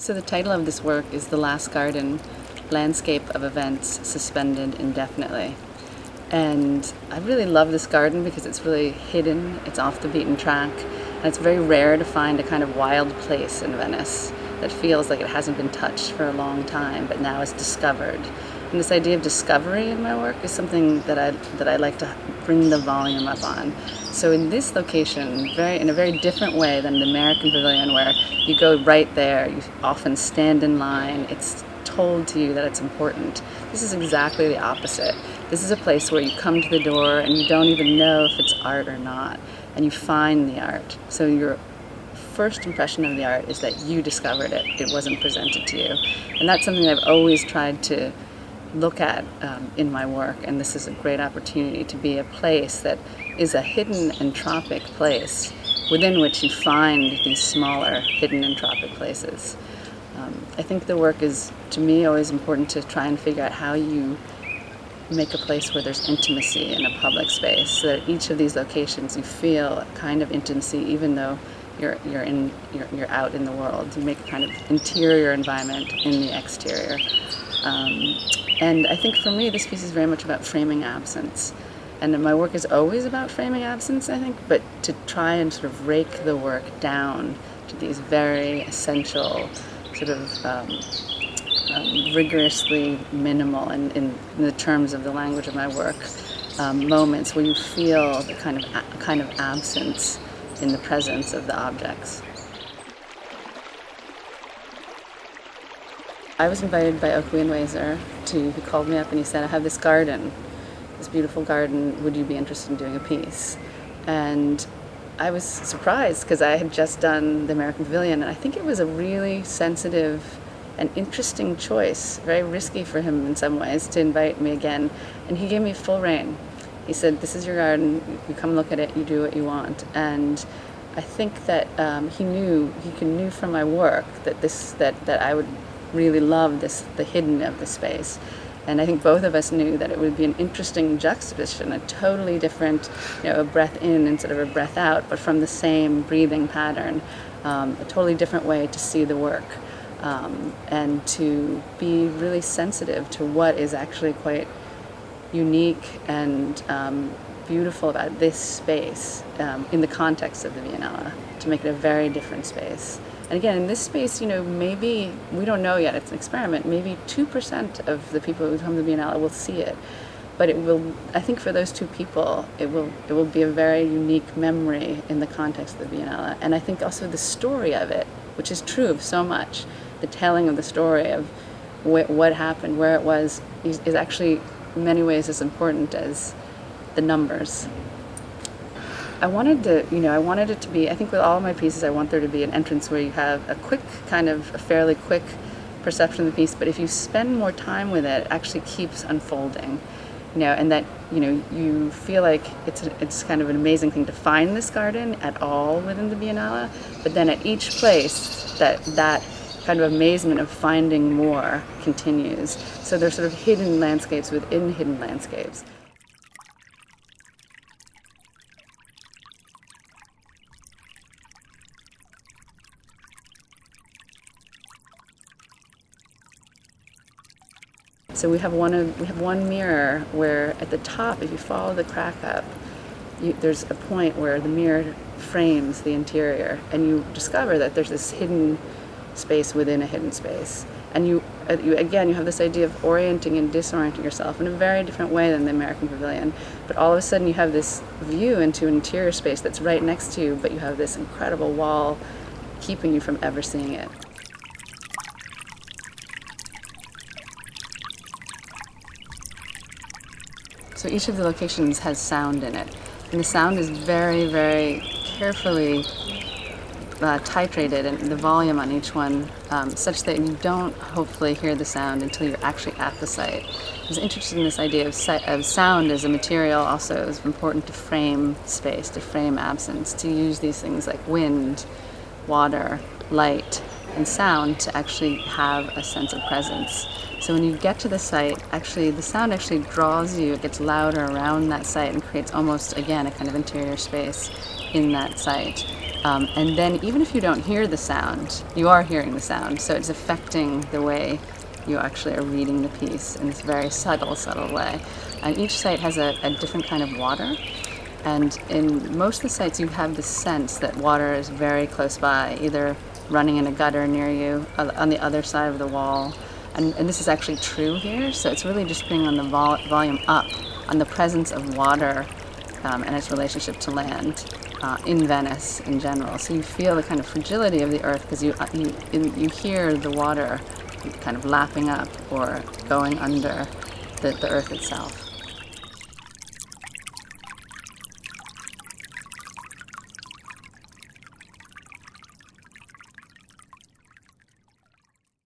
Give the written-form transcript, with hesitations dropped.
So the title of this work is The Last Garden, Landscape of Events Suspended Indefinitely. And I really love this garden because it's really hidden, it's off the beaten track, and it's very rare to find a kind of wild place in Venice that feels like it hasn't been touched for a long time, but now is discovered. And this idea of discovery in my work is something that I like to bring the volume up on. So in this location, in a very different way than the American Pavilion, where you go right there, you often stand in line, it's told to you that it's important. This is exactly the opposite. This is a place where you come to the door and you don't even know if it's art or not, and you find the art. So your first impression of the art is that you discovered it. It wasn't presented to you. And that's something I've always tried to look at in my work, and this is a great opportunity to be a place that is a hidden entropic place within which you find these smaller hidden entropic places. I think the work is, to me, always important to try and figure out how you make a place where there's intimacy in a public space, so that each of these locations you feel a kind of intimacy even though you're out in the world. You make a kind of interior environment in the exterior. And I think for me this piece is very much about framing absence. And my work is always about framing absence, I think, but to try and sort of rake the work down to these very essential, sort of rigorously minimal, in the terms of the language of my work, moments where you feel the kind of absence in the presence of the objects. I was invited by Okwuenwezor he called me up and he said, I have this garden, this beautiful garden, would you be interested in doing a piece? And I was surprised because I had just done the American Pavilion, and I think it was a really sensitive and interesting choice, very risky for him in some ways to invite me again. And he gave me full rein. He said, this is your garden, you come look at it, you do what you want. And I think that he knew from my work that I would really love the hidden of the space. And I think both of us knew that it would be an interesting juxtaposition, a totally different, a breath in instead of a breath out, but from the same breathing pattern, a totally different way to see the work, and to be really sensitive to what is actually quite unique and beautiful about this space in the context of the Biennale, to make it a very different space. And again, in this space, maybe, we don't know yet, it's an experiment, maybe 2% of the people who come to the Biennale will see it. But it will, I think for those two people, it will be a very unique memory in the context of the Biennale. And I think also the story of it, which is true of so much, the telling of the story of what happened, where it was, is actually in many ways as important as the numbers. I wanted it to be, I think with all of my pieces, I want there to be an entrance where you have a fairly quick perception of the piece, but if you spend more time with it, it actually keeps unfolding, and that, you feel like it's kind of an amazing thing to find this garden at all within the Biennale, but then at each place, that kind of amazement of finding more continues. So there's sort of hidden landscapes within hidden landscapes. So we have one mirror where at the top, if you follow the crack up, there's a point where the mirror frames the interior, and you discover that there's this hidden space within a hidden space. And you have this idea of orienting and disorienting yourself in a very different way than the American Pavilion. But all of a sudden you have this view into an interior space that's right next to you, but you have this incredible wall keeping you from ever seeing it. So each of the locations has sound in it, and the sound is very, very carefully titrated, and the volume on each one, such that you don't hopefully hear the sound until you're actually at the site. I was interested in this idea of sound as a material. Also, it was important to frame space, to frame absence, to use these things like wind, water, light, and sound to actually have a sense of presence. So when you get to the site, actually the sound actually draws you, it gets louder around that site and creates almost, again, a kind of interior space in that site. And then even if you don't hear the sound, you are hearing the sound, so it's affecting the way you actually are reading the piece in this very subtle way. And each site has a different kind of water. And in most of the sites, you have the sense that water is very close by, either running in a gutter near you, on the other side of the wall. And this is actually true here, so it's really just bringing on the volume up on the presence of water and its relationship to land in Venice in general. So you feel the kind of fragility of the earth because you hear the water kind of lapping up or going under the earth itself.